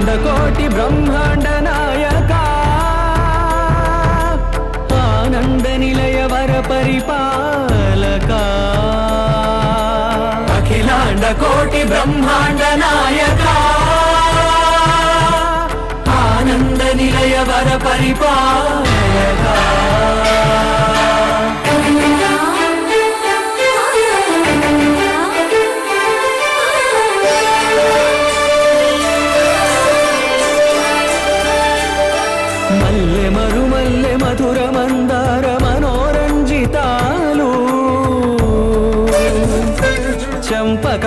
కోటి బ్రహ్మాండ నాయక ఆనంద నిలయ వర పరిపాలక అఖిలాండ కోటి బ్రహ్మాండ నాయక ఆనంద నిలయ వర పరిపాలక మల్లె మరుమల్లె మధుర మందార మనోరంజితాలు చంపక